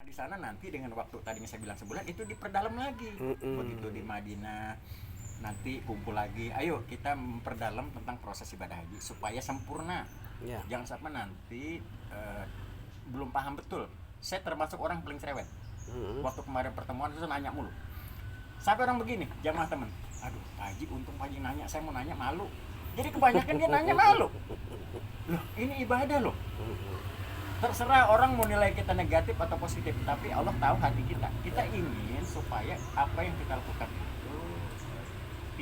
di sana nanti dengan waktu tadinya saya bilang sebulan itu diperdalam lagi. Begitu di Madinah nanti kumpul lagi, ayo kita memperdalam tentang proses ibadah haji supaya sempurna. Jangan sampai nanti belum paham betul. Saya termasuk orang paling cerewet. Waktu kemarin pertemuan itu nanya mulu. Sampai orang begini, jamaah temen, aduh Pak Haji, untung Pak Haji nanya, saya mau nanya malu. Jadi kebanyakan dia nanya malu. Loh, ini ibadah loh. Terserah orang mau nilai kita negatif atau positif, tapi Allah tahu hati kita. Kita ingin supaya apa yang kita lakukan itu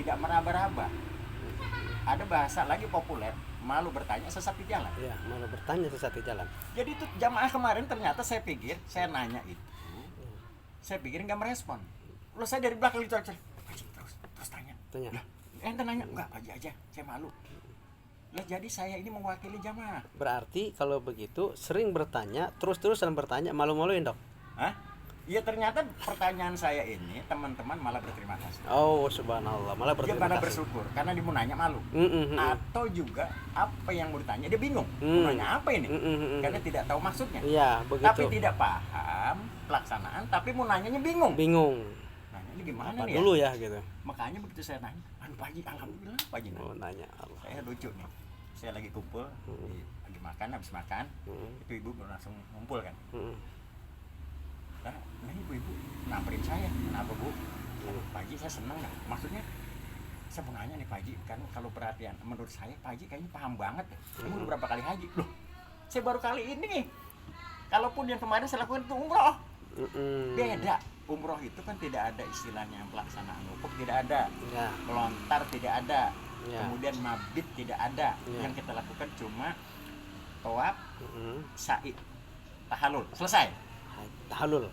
tidak meraba-raba. Ada bahasa lagi populer, malu bertanya sesat di jalan. Ya, malu bertanya sesat di jalan. Jadi itu jamaah kemarin ternyata saya pikir, saya nanya itu, saya pikir nggak merespon. Loh, saya dari belakang itu aja, terus tanya. Lah, ente nanya enggak aja, saya malu. Lah, jadi saya ini mewakili jamaah. Berarti kalau begitu sering bertanya, terus-terusan bertanya, malu-maluin dok? Hah? Iya, ternyata pertanyaan saya ini teman-teman malah berterima kasih. Oh subhanallah, malah berterima dia malah kasih. bersyukur karena dia mau nanya malu. Atau juga apa yang mau ditanya dia bingung. Mau nanya apa ini? Karena tidak tahu maksudnya. Iya, begitu. Tapi tidak paham pelaksanaan, tapi mau nanyanya bingung. Nanya ini gimana apa nih dulu ya? Gitu. Makanya begitu saya nanya, aduh Pak Haji, alhamdulillah Pak Haji. Oh, nanya Allah. Saya lucu nih. Saya lagi kumpul, lagi makan, habis makan, itu ibu baru langsung ngumpul kan. Nah ibu-ibu nyamperin saya, kenapa Bu? Pak Haji, saya senang dah. Maksudnya saya mau nanya nih Pak Haji, kan kalau perhatian menurut saya Pak Haji kayaknya paham banget ya. Kamu udah berapa kali haji? Loh, saya baru kali ini nih. Kalaupun yang kemarin saya lakukan itu umroh. Beda. Umroh itu kan tidak ada istilahnya pelaksanaan wukuf, tidak ada. Melontar tidak ada. Kemudian mabit tidak ada. Yang kita lakukan cuma tawaf, sa'i, tahallul, selesai. Tahallul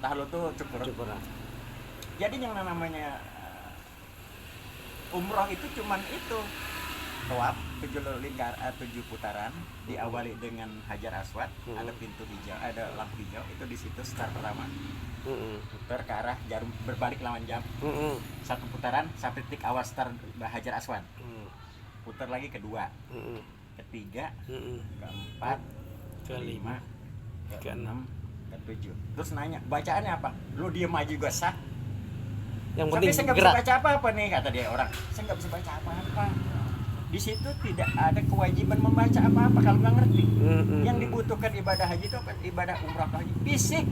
itu cukur. Jadi yang namanya umroh itu cuman itu tawaf 7 putaran, diawali dengan Hajar Aswad, ada pintu hijau, ada lampu hijau, itu di situ start pertama. Putar ke arah jarum, berbalik lawan jam. 1 putaran sampai titik awal start Hajar Aswad. Putar lagi kedua, ketiga, keempat, kelima, keenam, ketujuh. Terus nanya, bacaannya apa? Lu diem aja juga sah. Yang tapi penting saya nggak bisa baca apa-apa nih, kata dia orang. Saya nggak bisa baca apa-apa. Di situ tidak ada kewajiban membaca apa-apa kalau nggak ngerti. Yang dibutuhkan ibadah haji itu apa? Ibadah umrah atau haji fisik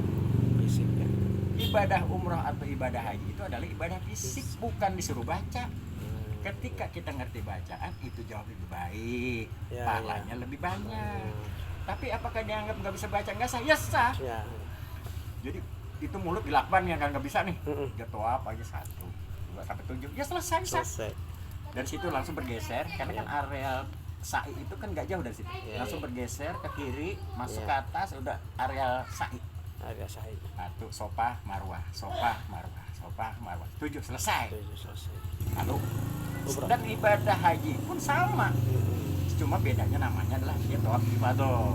ya. Ibadah umrah atau ibadah haji itu adalah ibadah fisik, bukan disuruh baca. Ketika kita ngerti bacaan itu jauh lebih baik, pahalanya lebih banyak. Tapi apakah dianggap nggak bisa baca? Nggak sah, ya sah. Jadi itu mulut dilakban yang nggak bisa nih. Dia tawaf aja 1, 2 sampai 7, ya selesai. Dari situ langsung bergeser, karena kan areal sa'i itu kan nggak jauh dari situ. Langsung bergeser ke kiri, masuk ke atas, udah areal sa'i. Area sa'i. 1, sofah, marwah, 7, selesai. Lalu dan ibadah haji pun sama. Cuma bedanya namanya adalah dia tawaf ifadah.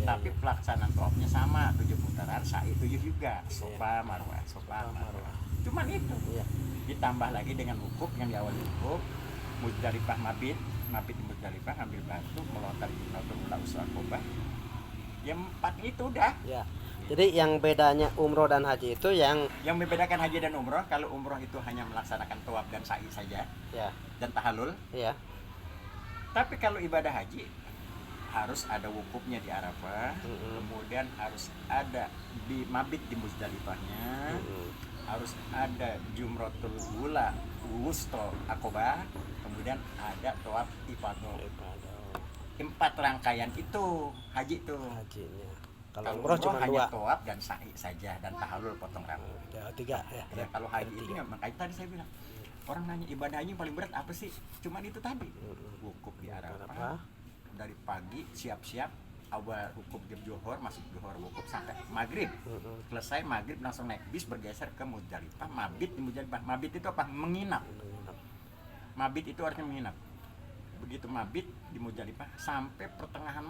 Tapi pelaksanaan tawafnya sama, 7 putaran, sa'i 7 juga. Sofa, marwah. Cuman itu. Ditambah lagi dengan wukuf yang diawali wukuf, Muzdalifah mabit di Muzdalifah, ambil batu, melontar di Jumratul Ula Uswakobah. Yang 4 itu udah. Jadi yang bedanya umroh dan haji itu yang membedakan haji dan umroh, kalau umroh itu hanya melaksanakan tawaf dan sa'i saja, dan tahallul. Tapi kalau ibadah haji harus ada wukufnya di Arafah, kemudian harus ada di mabit di Muzdalifahnya, harus ada Jumratul Ula Wusto Aqobah, kemudian ada tawaf ifadah. 4 rangkaian itu haji itu. hajinya. Kalau Kalau umroh cuma hanya 2. tawaf dan sa'i saja dan tahallul potong rambut. 3 Ya, kalau haji itu makanya tadi saya bilang, orang nanya ibadah haji yang paling berat apa sih? Cuman itu tadi. Wukuf di Arafah. Dari pagi siap-siap, awal wukuf jam Johor, masuk Johor wukuf sampai maghrib. Selesai maghrib langsung naik bis bergeser ke Muzdalifah, mabit di Muzdalifah. Mabit itu apa? Menginap. Mabit itu artinya menginap. Begitu mabit di Muzdalifah sampai pertengahan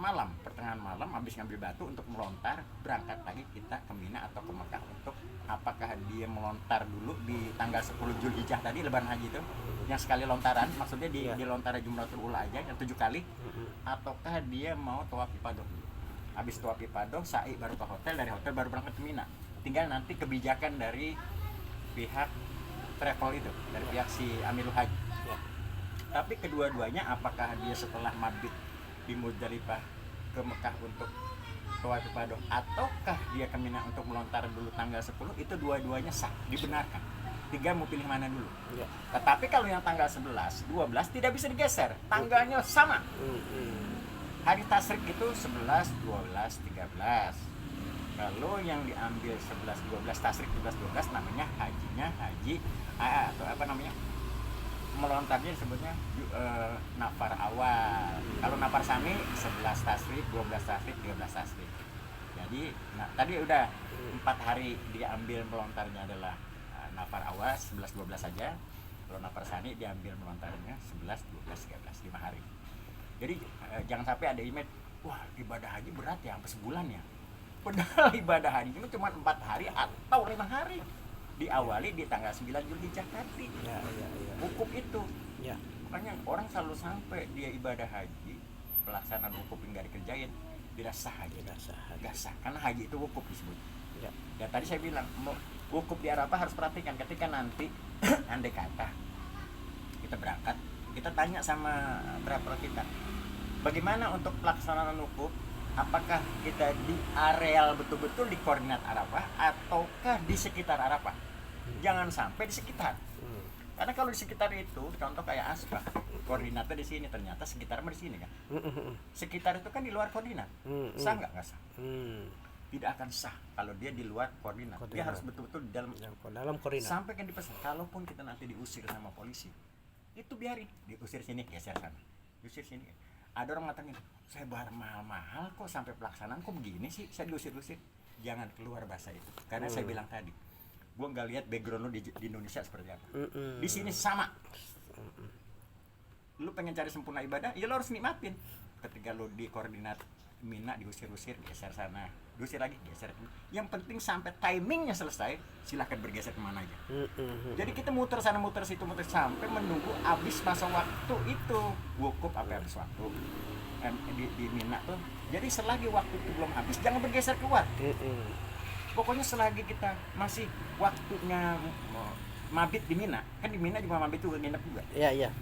malam habis ngambil batu untuk melontar, berangkat lagi kita ke Mina atau ke Mekah untuk apakah dia melontar dulu di tanggal 10 Zulhijjah tadi lebaran haji itu yang sekali lontaran, maksudnya di lontaran Jumratul Ula aja yang 7 kali, ataukah dia mau tawaf ifadah dulu. habis tawaf ifadah sa'i baru ke hotel, dari hotel baru berangkat ke Mina. Tinggal nanti kebijakan dari pihak travel itu, dari pihak si Amirul Haji. Tapi kedua-duanya apakah dia setelah mabit di Muzdalifah ke Mekah untuk tawaf ifadah ataukah dia ke Mina untuk melontar dulu tanggal 10, itu dua-duanya sah, dibenarkan. Tinggal mau pilih mana dulu. Tetapi kalau yang tanggal 11, 12 tidak bisa digeser, tanggalnya sama. Hari tasyrik itu 11, 12, 13. Kalau yang diambil 11, 12 tasyrik 11, 12 namanya hajinya haji atau apa namanya? Melontarnya disebutnya nafar awal. Kalau nafar sani 11 tasrik, 12 tasrik, 13 tasrik. Jadi tadi udah 4 hari diambil melontarnya adalah nafar awal 11 12 saja. Kalau nafar sani diambil melontarnya 11 12 13 5 hari. Jadi jangan sampai ada image, wah ibadah haji berat ya sampai sebulan ya. Padahal ibadah haji itu cuma 4 hari atau 5 hari. Diawali di tanggal 9 Zulhijjah tadi. Wukuf itu. Makanya orang selalu sampai dia ibadah haji, pelaksanaan wukuf yang gak dikerjain, tidak sah haji. Gak sah. Karena haji itu wukuf disebut. Ya tadi saya bilang, wukuf di Arafah harus perhatikan ketika nanti andai kata kita berangkat, kita tanya sama travel kita, bagaimana untuk pelaksanaan wukuf? Apakah kita di areal betul-betul di koordinat Arafah ataukah di sekitar Arafah? Jangan sampai di sekitar. Karena kalau di sekitar itu, contoh kayak Asbah, koordinatnya di sini, ternyata sekitarnya di sini kan. Sekitar itu kan di luar koordinat. Sah nggak? Nggak sah. Tidak akan sah kalau dia di luar koordinat. Dia harus betul-betul di dalam koordinat. Sampai kan dipesan, kalaupun kita nanti diusir sama polisi, itu biarin, diusir sini, geser sana. Diusir sini. Ada orang mengatakan, saya bayar mahal-mahal kok sampai pelaksanaan kok begini sih, saya diusir-usir. Jangan keluar bahasa itu, karena saya bilang tadi, gue nggak lihat background lu di Indonesia seperti apa. Di sini sama. Lu pengen cari sempurna ibadah, ya lu harus nikmatin. Ketika lu di koordinat Mina diusir-usir, geser sana, diusir lagi, geser. Yang penting sampai timingnya selesai, silahkan bergeser kemana aja. Jadi kita muter sana, muter situ, muter sampai menunggu habis masa waktu itu. Wukuf apa habis waktu di Mina tuh. Jadi selagi waktu itu belum habis, jangan bergeser keluar. Pokoknya selagi kita masih waktunya mabit di Mina, kan di Mina juga mabit juga, nginep juga. Iya.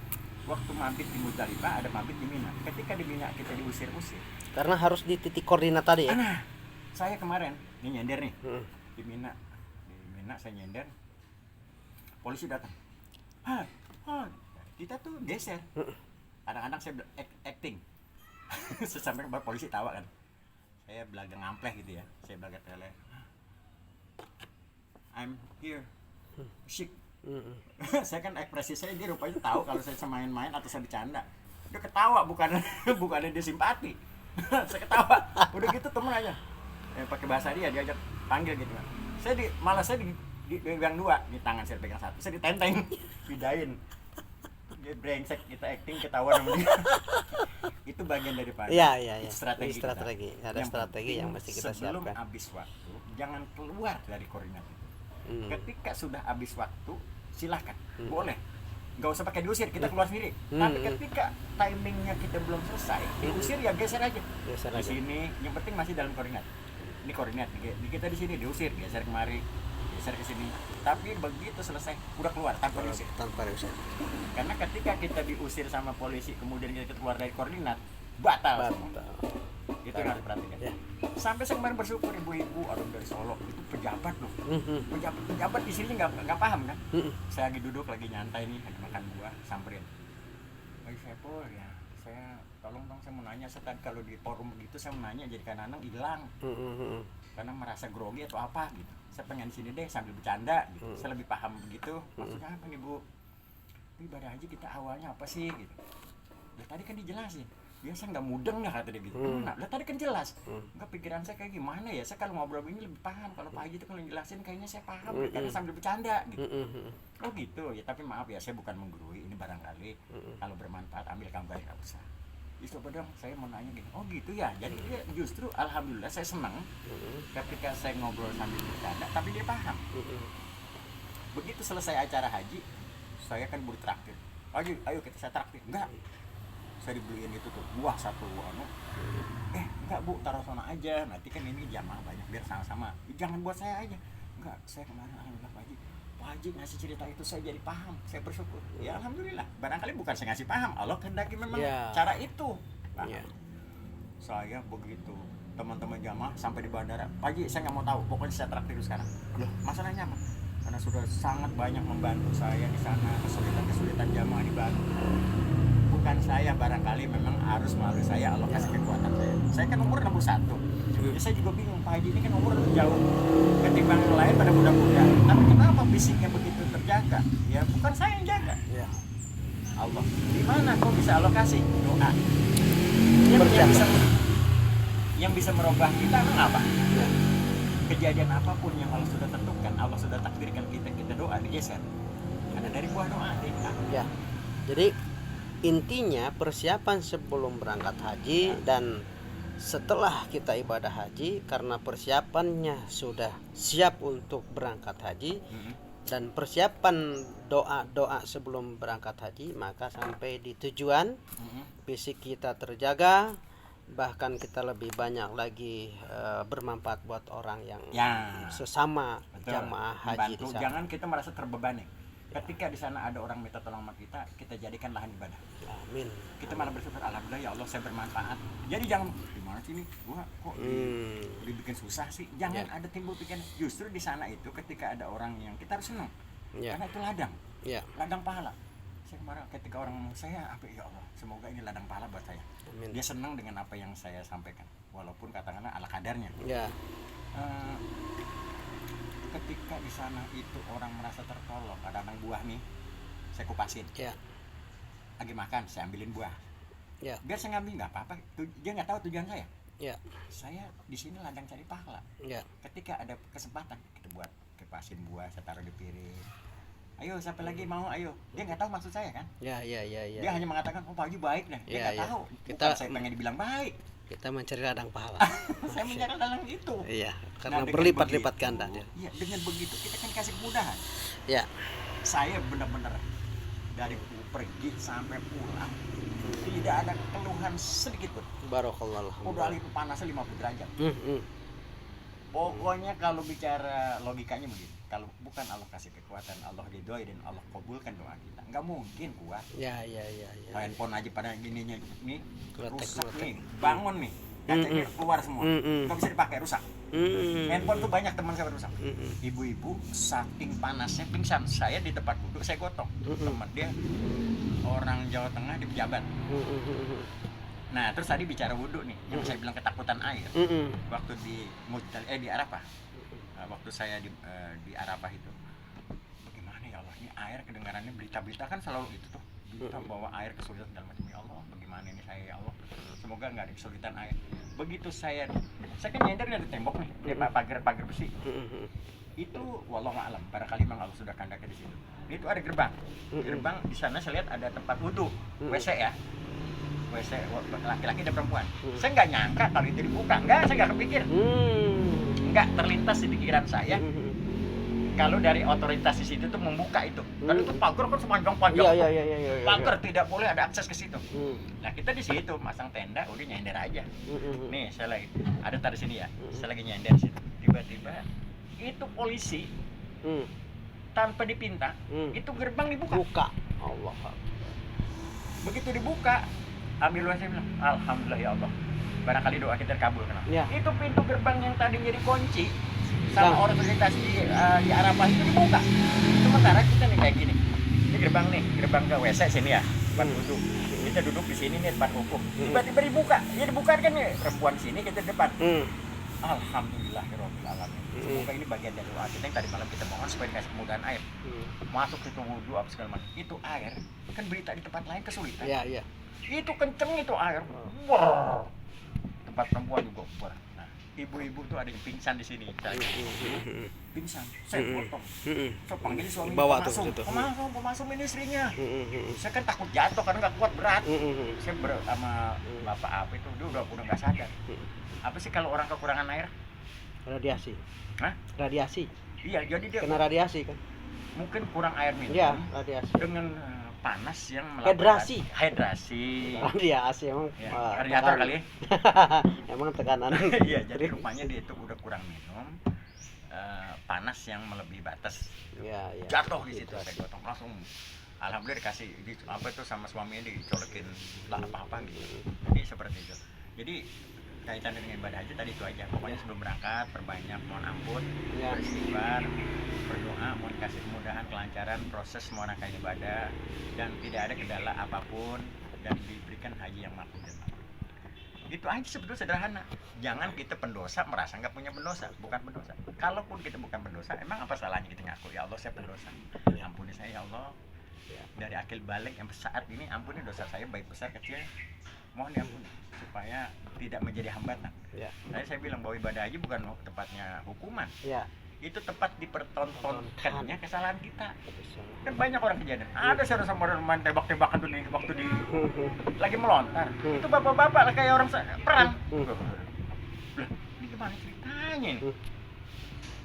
Waktu mabit di Muzdalifah ada mabit di Mina. Ketika di Mina kita diusir-usir. Karena harus di titik koordinat tadi ya. Nah, saya kemarin ini nyender nih. Di Mina saya nyender. Polisi datang. Kita tuh geser. Kadang-kadang saya acting. Sampai polisi tawa kan. Saya belaga ngampleh gitu ya. Saya belaga tele. I'm here. Shik. Saya kan ekspresi saya dia rupanya tahu kalau saya main-main atau saya bercanda. Dia ketawa bukannya dia simpati. Saya ketawa. Udah gitu temen aja. Pakai bahasa dia diajak panggil gitu kan. Saya dipegang 2, di tangan saya pegang 1. Saya ditenteng, pidain. Dia brengsek, kita acting ketawa sama dia. Itu bagian daripada. Iya. Strategi. Ada strategi yang mesti kita sebelum siapkan. Sebelum habis waktu, jangan keluar dari koordinat itu. Ketika sudah habis waktu, silahkan, boleh. Nggak usah pakai diusir, kita keluar sendiri. Tapi ketika timingnya kita belum selesai, diusir ya geser aja. Di sini, yang penting masih dalam koordinat. Ini koordinat, kita di sini diusir, geser kemari, geser ke sini. Tapi begitu selesai, udah keluar tanpa diusir. Karena ketika kita diusir sama polisi, kemudian kita keluar dari koordinat, batal. Itu yang harus diperhatikan. Sampai saya kemarin bersyukur ibu-ibu orang dari Solo itu pejabat loh. Pejabat di sini nggak paham kan? Saya lagi duduk lagi nyantai nih, lagi makan buah, samperin. Saya pun ya, saya tolong dong saya mau nanya, saya kalau di forum begitu saya mau nanya, jadi kadang-kadang hilang. Karena merasa grogi atau apa gitu. Saya pengen di sini deh sambil bercanda gitu. Saya lebih paham begitu. Maksudnya apa nih Bu? Ibadah haji kita awalnya apa sih gitu. Ya tadi kan dijelasin. Biasa nggak mudeng nggak kata dia gitu. Nah, tadi kan jelas. Enggak, pikiran saya kayak gimana ya? Saya kalau ngobrol begini lebih paham. Kalau Pak Haji itu kalau jelasin kayaknya saya paham karena sambil bercanda gitu. Oh gitu ya. Tapi maaf ya, saya bukan menggurui. Ini barangkali kalau bermanfaat ambil kamu nggak usah. Coba dong, saya mau nanya gini. Oh gitu ya. Jadi dia justru alhamdulillah saya senang ketika saya ngobrol sambil bercanda, tapi dia paham. Begitu selesai acara haji, saya kan bertraktir. Haji, ayo kita saya traktir. Enggak. saya dibeliin itu tuh buah satu anu. Enggak Bu, taruh sana aja, nanti kan ini jamaah banyak biar sama-sama. Jangan buat saya aja. Enggak, saya kemarin alhamdulillah Pak Haji ngasih cerita itu saya jadi paham, saya bersyukur. Ya alhamdulillah, barangkali bukan saya ngasih paham, Allah kehendaki memang cara itu. Nah, saya begitu teman-teman jamaah sampai di bandara, Pak Haji saya nggak mau tahu, pokoknya saya traktir sekarang. Loh, masalahnya apa? Karena sudah sangat banyak membantu saya di sana, kesulitan jamaah dibantu. Bukan saya, barangkali memang harus melalui saya, Allah kasih kekuatan saya. Saya kan umur 61. Ya, saya juga bingung, Pak Haji ini kan umur jauh ketimbang yang lain pada muda-muda. Tapi kenapa fisiknya begitu terjaga? Ya bukan saya yang jaga. Ya. Allah. Di mana kok bisa alokasi? Doa. Yang bisa merubah kita emang apa? Ya. Kejadian apapun yang Allah sudah tentukan, Allah sudah takdirkan kita doa digeser. Karena dari buah doa. Ya. Jadi intinya persiapan sebelum berangkat haji dan setelah kita ibadah haji, karena persiapannya sudah siap untuk berangkat haji dan persiapan doa-doa sebelum berangkat haji, maka sampai di tujuan fisik kita terjaga, bahkan kita lebih banyak lagi bermanfaat buat orang yang sesama jamaah haji di sana. Jangan kita merasa terbebani. Ketika di sana ada orang minta tolong sama kita jadikan lahan ibadah. Amin. Kita malah bersyukur, alhamdulillah ya Allah saya bermanfaat. Jadi jangan gimana sih ini gua kok dibikin susah sih. Jangan ada timbul pikiran. Justru di sana itu ketika ada orang yang kita harus senang. Karena itu ladang. Ladang pahala. Saya kemarin ketika orang ngomong saya apa ya Allah, semoga ini ladang pahala buat saya. Amin. Dia senang dengan apa yang saya sampaikan. Walaupun katakanlah ala kadarnya. Ketika di sana itu orang merasa tertolong, ada anak buah nih, saya kupasin. Lagi makan, saya ambilin buah. Biar saya ngambil nggak apa-apa. Dia nggak tahu tujuan saya. Saya di sini ladang cari pahala. Ketika ada kesempatan, kita buat kupasin buah, saya taruh di piring. Ayo, siapa lagi mau? Ayo. Dia nggak tahu maksud saya kan? Dia hanya mengatakan, oh Pak Haji baik dah. Dia nggak tahu. Bukan saya pengen dibilang baik. Kita mencari ladang pahala. Saya mencari ladang itu. Karena berlipat-lipat ganda. Dengan begitu kita kan kasih kemudahan. Saya benar-benar dari pergi sampai pulang tidak ada keluhan sedikit pun. Barakallah. Udah itu panasnya 50 derajat. Pokoknya kalau bicara logikanya begini, kalau bukan Allah kasih kekuatan, Allah ridhoi dan Allah kabulkan doa kita, nggak mungkin kuat. Handphone aja pada gininya nih rusak nih, bangun nih, kacanya keluar semua, nggak bisa dipakai, rusak. Handphone tuh banyak teman saya rusak. Ibu-ibu saking panasnya pingsan, saya di tempat duduk saya gotong. Teman dia orang Jawa Tengah di Pejabat. Nah, terus tadi bicara wudhu nih, yang saya bilang ketakutan air. Waktu di Arafah. Waktu saya di Arafah itu. Bagaimana ya Allah, ini air kedengarannya berita-berita kan selalu itu tuh. Berita bahwa air kesulitan dalam macam ya Allah, bagaimana ini saya ya Allah. Semoga enggak ada kesulitan air. Begitu saya kan nyender dari tembok nih, di pagar besi. Itu wallahu a'lam, barangkali memang Allah sudah kehendaki di situ. Itu ada gerbang. Gerbang di sana saya lihat ada tempat wudhu, WC ya. WC laki-laki dan perempuan. Saya nggak nyangka kalau itu dibuka. Saya nggak kepikir. Nggak terlintas di pikiran saya. Kalau dari otoritas di situ tuh membuka itu. Kan itu pagar kan sepanjang-panjang. Pagar tidak boleh ada akses ke situ. Nah, kita di situ masang tenda, udah nyender aja. Nih, saya lagi ada taruh sini ya. Saya lagi nyender di situ. Tiba-tiba itu polisi tanpa dipinta, itu gerbang dibuka. Allah. Begitu dibuka, ambil saya bilang, alhamdulillah ya Allah, barangkali doa kita terkabul. Itu pintu gerbang yang tadinya dikunci sama otoritas di Arafah itu dibuka. Sementara kita nih kayak gini, ini gerbang ke WC sini ya, tempat duduk. Kita duduk di sini nih tempat hukum. Tiba-tiba dibuka, ya dibuka kan nih perempuan sini, kita depan. Alhamdulillahirabbil alamin. Semoga ini bagian dari doa kita yang tadi malam kita mohon supaya dikasih kemudahan air. Masuk situ wudhu apa segala macam. Itu air kan berita di tempat lain kesulitan. Itu kenceng itu air. Wah. Tempat perempuan juga. Wah. Nah, ibu-ibu tuh ada yang pingsan di sini. Pingsan. Saya potong. Saya panggil suami pemasum ini istrinya. Saya kan takut jatuh karena nggak kuat berat. Saya sama bapak apa itu dia udah nggak sadar. Apa sih kalau orang kekurangan air? Radiasi. Hah? Radiasi. Iya, jadi dia kena radiasi kan. Mungkin kurang air minum. Iya, radiasi. Dengan panas yang Hidrasi. Dia AC emang. Ya, radiator kali. Emang tekanan. Iya, jadi rupanya dia itu udah kurang minum. Panas yang melebihi batas. Ya. Jatuh di situ, saya gotong langsung. Alhamdulillah dikasih apa itu sama suaminya dicolekin lah apa gitu. Jadi seperti itu. Jadi kaitan dengan ibadah haji tadi itu aja. Pokoknya sebelum berangkat perbanyak mohon ampun, beristighfar, berdoa, mohon kasih kemudahan, kelancaran proses semua rangkaian ibadah dan tidak ada kendala apapun dan diberikan haji yang makbul dan mabrur. Itu aja sebetulnya sederhana. Jangan kita pendosa merasa nggak punya pendosa, bukan pendosa. Kalaupun kita bukan pendosa, emang apa salahnya kita ngaku ya Allah saya pendosa. Ampuni saya ya Allah. Dari akil balik yang saat ini ampuni dosa saya baik besar kecil, mohon diampuni supaya tidak menjadi hambatan. Saya bilang bahwa ibadah haji bukan tepatnya hukuman. Itu tepat dipertontonkannya kesalahan kita. Kan banyak orang kejadian. Ada seorang sama orang main tembak-tembakan tuh waktu di lagi melontar. Itu bapak-bapak kayak orang perang. Loh, ini gimana ceritanya ini?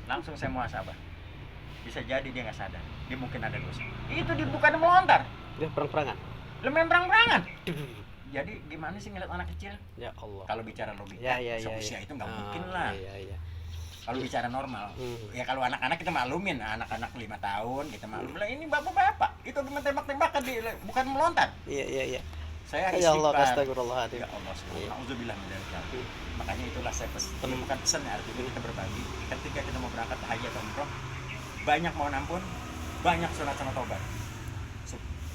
Langsung saya muhasabah. Bisa jadi dia nggak sadar, dia mungkin ada dosa. Itu dia bukan melontar, dia perang-perangan. Main perang-perangan. Jadi gimana sih ngeliat anak kecil? Ya Allah. Kalau bicara logika, seusia itu nggak mungkin lah. Kalau bicara normal, ya kalau anak-anak kita maklumin, anak-anak 5 tahun kita maklum lah. Ini bapak-bapak, itu cuma tembak-tembakan bukan melontar. Iya. Saya ya Allah, astagfirullahaladzim. Ya Allah, auzubillah min dzalik. Makanya itulah saya temukan pesan artinya kita berbagi. Ketika kita mau berangkat haji atau umroh, banyak mohon ampun, banyak sunat sama tobat,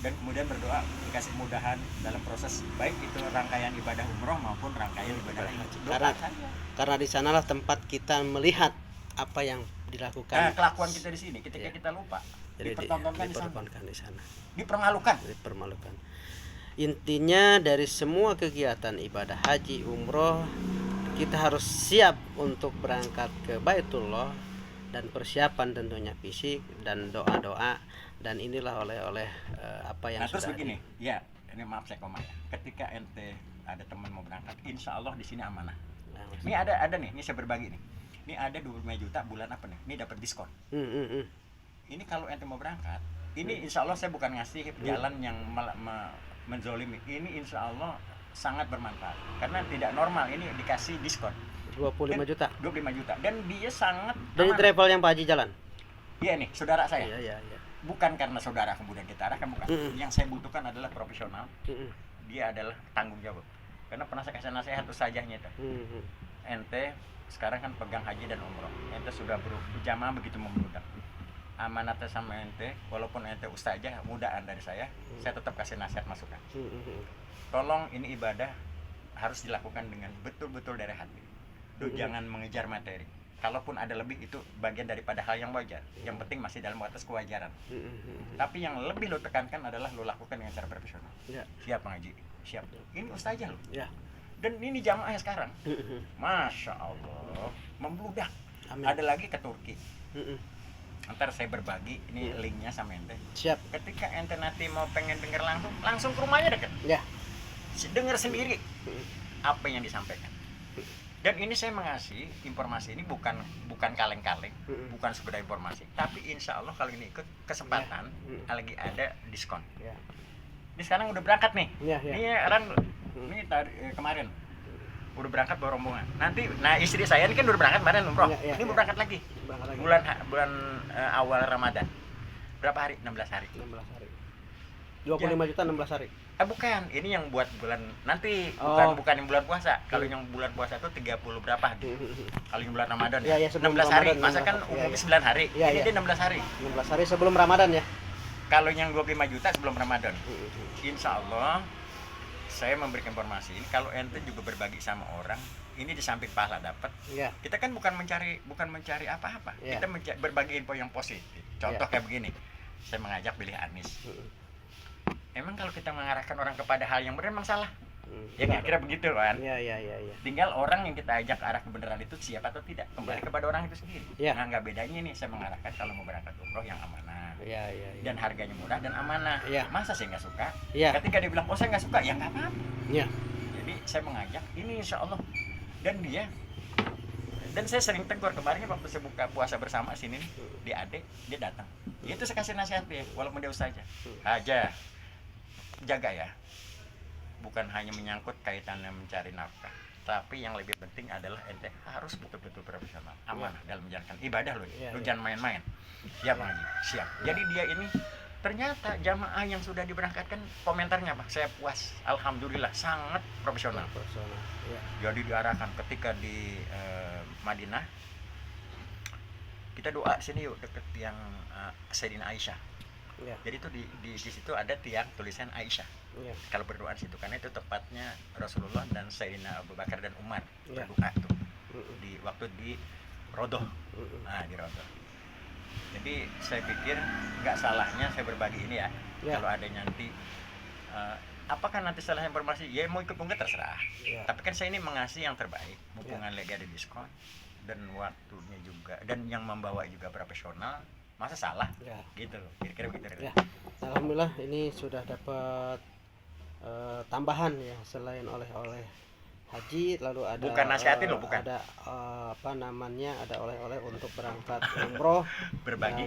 dan kemudian berdoa dikasih kemudahan dalam proses baik itu rangkaian ibadah umroh maupun rangkaian ibadah haji. Karena di sanalah tempat kita melihat apa yang dilakukan. Kelakuan kita di sini ketika kita lupa. Jadi dipertontonkan di sana. Dipermalukan. Intinya dari semua kegiatan ibadah haji umroh kita harus siap untuk berangkat ke Baitullah. Dan persiapan tentunya fisik dan doa-doa, dan inilah oleh apa yang terus sudah begini ya, ini maaf saya koma ya, ketika ente ada teman mau berangkat, insya Allah di sini amanah. Ini ada nih, ini saya berbagi nih, ini ada 25 juta bulan apa nih, ini dapat diskon. Ini kalau ente mau berangkat, ini insya Allah saya bukan ngasih jalan yang menzolimi, ini insya Allah sangat bermanfaat karena tidak normal, ini dikasih diskon 25 juta. Dan dia sangat dari travel yang Pak Haji jalan. Iya nih, saudara saya. Iya. Bukan karena saudara kemudian kita arahkan, bukan. Yang saya butuhkan adalah profesional. Dia adalah tanggung jawab. Karena pernah saya kasih nasihat tuh sajahnya itu. Ente sekarang kan pegang haji dan umroh. Ente sudah berjamaah begitu membludak. Amanatnya sama ente, walaupun ente ustazah mudaan dari saya tetap kasih nasihat masukan. Tolong ini ibadah harus dilakukan dengan betul-betul dari hati. Jangan mengejar materi. Kalaupun ada lebih itu bagian daripada hal yang wajar. Yang penting masih dalam batas kewajaran. Tapi yang lebih lo tekankan adalah lo lakukan dengan cara profesional. Siap ngaji, siap. Ini ustazah lo. Dan ini jamaahnya sekarang. Masya Allah, membludak. Amin. Ada lagi ke Turki. Ntar saya berbagi ini linknya sama ente. Siap. Ketika ente nanti mau pengen denger langsung ke rumahnya deket. Dengar sendiri apa yang disampaikan. Dan ini saya mengasih informasi ini bukan kaleng-kaleng, bukan sekedar informasi, tapi insya Allah kalau ini ikut kesempatan lagi ada diskon. Ini sekarang udah berangkat nih, ini orang ini kemarin udah berangkat bawa rombongan. Nanti, nah istri saya ini kan udah berangkat kemarin umroh, ini mau berangkat lagi, bulan awal Ramadan. Berapa hari? 16 hari. 25 juta 16 hari. Bukan, ini yang buat bulan nanti, bukan yang bulan puasa. Kalau yang bulan puasa itu 30 berapa? Kalau yang bulan Ramadan ya, 16 hari. Masa kan umumnya 9 hari. Ini dia 16 hari. 16 hari sebelum Ramadan ya. Kalau yang 25 juta sebelum Ramadan. Insya Allah saya memberikan informasi ini, kalau ente juga berbagi sama orang, ini di samping pahala dapat. Kita kan bukan mencari apa-apa. Kita berbagi info yang positif. Contoh kayak begini. Saya mengajak pilih Anies. Emang kalau kita mengarahkan orang kepada hal yang benar memang salah. Ya kira-kira begitu kan. Iya. Tinggal orang yang kita ajak ke arah kebenaran itu siap atau tidak, kembali kepada orang itu sendiri. Nah, nggak bedanya nih saya mengarahkan kalau mau berangkat umroh yang amanah. Dan harganya murah dan amanah. Masa saya nggak suka? Ketika dia bilang, "Oh, saya nggak suka." Ya nggak apa-apa. Jadi saya mengajak ini insya Allah. Dan saya sering tegur kemarin waktu saya buka puasa bersama sini nih, dia datang. Itu saya kasih nasihat dia, walaupun dia ustazah. Aja jaga ya, bukan hanya menyangkut kaitannya mencari nafkah, tapi yang lebih penting adalah ente harus betul-betul profesional, amanah dalam menjalankan ibadah lo. Lu jangan main-main. Ya Bang Haji, siap. Jadi dia ini ternyata jamaah yang sudah diberangkatkan komentarnya Pak, saya puas, alhamdulillah sangat profesional. Jadi diarahkan ketika di Madinah, kita doa sini yuk deket yang Sayyidina Aisyah. Jadi itu di situ ada tiang tulisan Aisyah. Kalau berdoa di situ karena itu tepatnya Rasulullah dan Sayyidina Abu Bakar dan Umar berdoa tuh di waktu di Rodoh. Nah, di Rodoh. Jadi saya pikir nggak salahnya saya berbagi ini ya. Kalau ada nanti apakah nanti salah informasi ya mau ikut enggak terserah. Tapi kan saya ini mengasih yang terbaik, mumpung lagi ada diskon dan waktunya juga dan yang membawa juga profesional, masa salah gitu loh, kira-kira begitu. Alhamdulillah ini sudah dapat tambahan ya, selain oleh-oleh haji, lalu ada bukan nasihatin loh, bukan ada ada oleh-oleh untuk berangkat umroh berbagi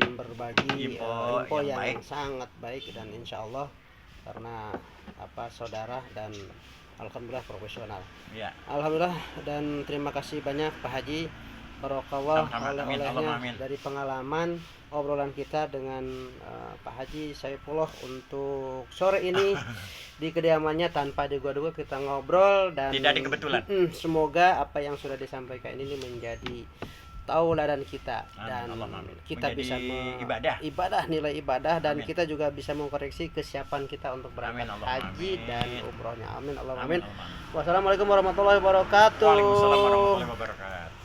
info yang baik. Sangat baik dan insya Allah karena saudara dan alhamdulillah profesional. Alhamdulillah dan terima kasih banyak Pak Haji, barokawah oleh-olehnya dari pengalaman obrolan kita dengan Pak Haji Saifullah untuk sore ini di kediamannya tanpa diduga-duga kita ngobrol dan tidak ada kebetulan. Semoga apa yang sudah disampaikan ini menjadi tauladan kita dan kita bisa ibadah nilai ibadah dan kita juga bisa mengkoreksi kesiapan kita untuk berangkat haji dan umrohnya. Amin Allahumma amin. Wassalamualaikum warahmatullahi wabarakatuh. Waalaikumsalam warahmatullahi wabarakatuh.